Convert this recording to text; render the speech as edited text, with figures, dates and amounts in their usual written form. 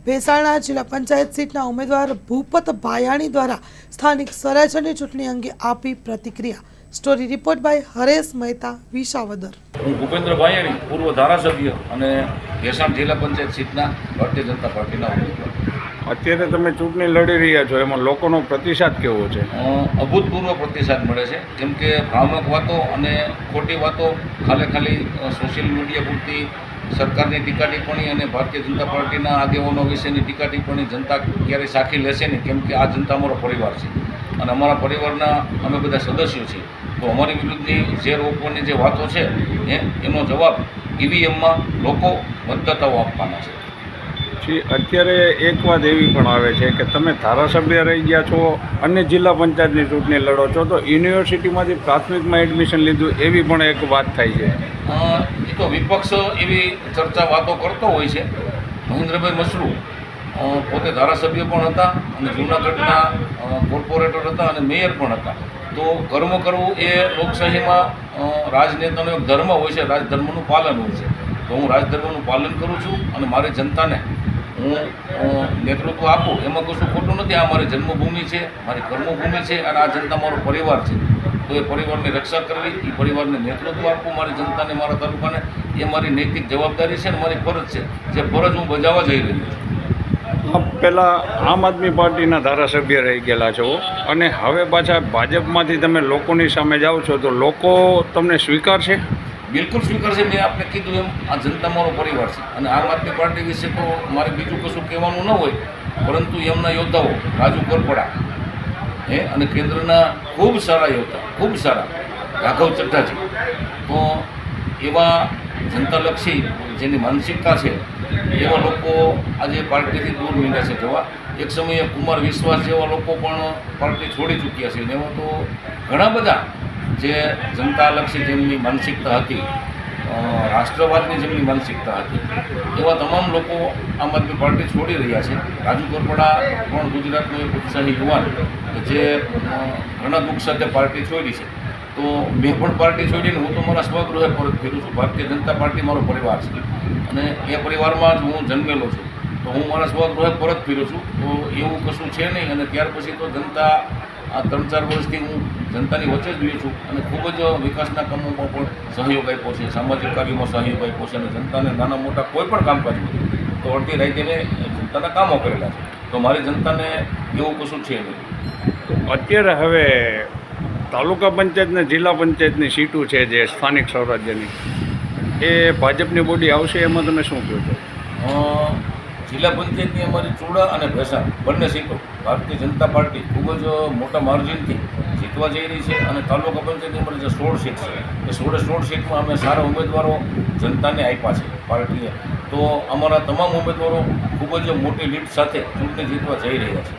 ભેસાણના જિલ્લા પંચાયત સીટના ઉમેદવાર ભૂપત ભાયાણી દ્વારા સ્થાનિક સ્વરાજ્યની ચૂંટણી અંગે આપી પ્રતિક્રિયા। Story report by Haresh Mehta Visavadar. હું ભૂપેન્દ્ર ભાયાણી, પૂર્વ ધારાસભ્ય અને ભેસાણ જિલ્લા પંચાયત સીટના ભારતીય જનતા પાર્ટીના ઉમેદવાર। અત્યારે તમે ચૂંટણી લડી રહ્યા છો, એમાં લોકોનો પ્રતિસાદ કેવો છે? અભૂતપૂર્વ પ્રતિસાદ મળે છે, કેમ કે ભ્રામક વાતો અને ખોટી વાતો ખાલી સોશિયલ મીડિયા પૂરતી સરકારની ટીકા ટિપ્પણી અને ભારતીય જનતા પાર્ટીના આગેવાનો વિશેની ટીકા ટિપ્પણી જનતા ક્યારેય સાખી લેશે નહીં, કેમ કે આ જનતા અમારો પરિવાર છે અને અમારા પરિવારના અમે બધા સદસ્યો છીએ। તો અમારી વિરુદ્ધની જે રોકવાની જે વાતો છે એનો જવાબ ઈવીએમમાં લોકો મતદાતાઓ આપવાના છે। અત્યારે એક વાત એવી પણ આવે છે કે તમે ધારાસભ્ય રહી ગયા છો અને જિલ્લા પંચાયતની ચૂંટણી લડો છો, તો યુનિવર્સિટીમાંથી પ્રાથમિકમાં એડમિશન લીધું એવી પણ એક વાત થાય છે। એ તો વિપક્ષ એવી ચર્ચા વાતો કરતો હોય છે। મહેન્દ્રભાઈ મશરૂ પોતે ધારાસભ્ય પણ હતા અને જૂનાગઢના કોર્પોરેટર હતા અને મેયર પણ હતા। તો કર્મ કરવું એ લોકશાહીમાં રાજનેતાનો એક ધર્મ હોય છે, રાજધર્મનું પાલન હોય છે। તો હું રાજધર્મનું પાલન કરું છું અને મારી જનતાને હું નેતૃત્વ આપું એમાં કશું ખોટું નથી। આ મારી જન્મભૂમિ છે, મારી કર્મભૂમિ છે અને આ જનતા મારો પરિવાર છે। તો એ પરિવારની રક્ષા કરવી, એ પરિવારને નેતૃત્વ આપવું મારી જનતાને, મારા તાલુકાને, એ મારી નૈતિક જવાબદારી છે અને મારી ફરજ છે, જે ફરજ હું બજાવવા જઈ રહ્યો છું। પહેલાં આમ આદમી પાર્ટીના ધારાસભ્ય રહી ગયેલા છો અને હવે પાછા ભાજપમાંથી તમે લોકોની સામે જાઓ છો, તો લોકો તમને સ્વીકારશે? બિલકુલ સ્વીકારશે। મેં આપને કીધું એમ આ જનતા મારો પરિવાર છે અને આમ આદમી પાર્ટી વિશે તો મારે બીજું કશું કહેવાનું ન હોય, પરંતુ એમના યોદ્ધાઓ રાજુ કરપડા અને કેન્દ્રના ખૂબ સારા યોદ્ધા, ખૂબ સારા રાઘવ ચડ્ઢાજી, તો એવા જનતાલક્ષી જેની માનસિકતા છે એવા લોકો આજે પાર્ટીથી દૂર મીંડ્યા છે જવા। એક સમયે કુમાર વિશ્વાસ જેવા લોકો પણ પાર્ટી છોડી ચૂક્યા છે અને એવા તો ઘણા બધા જે જનતાલક્ષી જેમની માનસિકતા હતી, રાષ્ટ્રવાદની જેમની માનસિકતા હતી, એવા તમામ લોકો આમ આદમી પાર્ટી છોડી રહ્યા છે। રાજુ કરપડા પણ ગુજરાતનો એક ઉત્સાહી યુવાન કે જે ઘણા દુઃખ સાથે પાર્ટી છોડી છે। તો મેં પણ પાર્ટી છોડીને હું તો મારા સ્વગૃહે પરત ફેરું છું। ભારતીય જનતા પાર્ટી મારો પરિવાર છે અને એ પરિવારમાં જ હું જન્મેલો છું, તો હું મારા સ્વગૃહે પરત ફેરું છું। તો એવું કશું છે નહીં અને ત્યાર પછી તો જનતા આ 3-4 વર્ષથી હું જનતાની વચ્ચે જ રહ્યો છું અને ખૂબ જ વિકાસના કામોમાં પણ સહયોગ આપ્યો છે, સામાજિક કાર્યોમાં સહયોગ આપ્યો છે અને જનતાને નાના મોટા કોઈ પણ કામકાજ હોય તો અડધી રાતે મેં જનતાના કામો કરેલા છે। તો મારી જનતાને એવું કશું છે નહીં। અત્યારે હવે તાલુકા પંચાયત ને જિલ્લા પંચાયતની સીટો છે જે સ્થાનિક સ્વરાજ્યની, એ ભાજપની બોડી આવશે, એમાં તમે શું કહો છો? જિલ્લા પંચાયતની અમારી ચૂડા અને ભેસાણ બંને સીટો ભારતીય જનતા પાર્ટી ખૂબ જ મોટા માર્જિનથી જીતવા જઈ રહી છે અને તાલુકા પંચાયતની અમારી જે 16 સીટ છે એ 16 સીટમાં અમે સારા ઉમેદવારો જનતાને આપ્યા છે પાર્ટીએ। તો અમારા તમામ ઉમેદવારો ખૂબ જ મોટી લીડ સાથે ચૂંટણી જીતવા જઈ રહ્યા છે।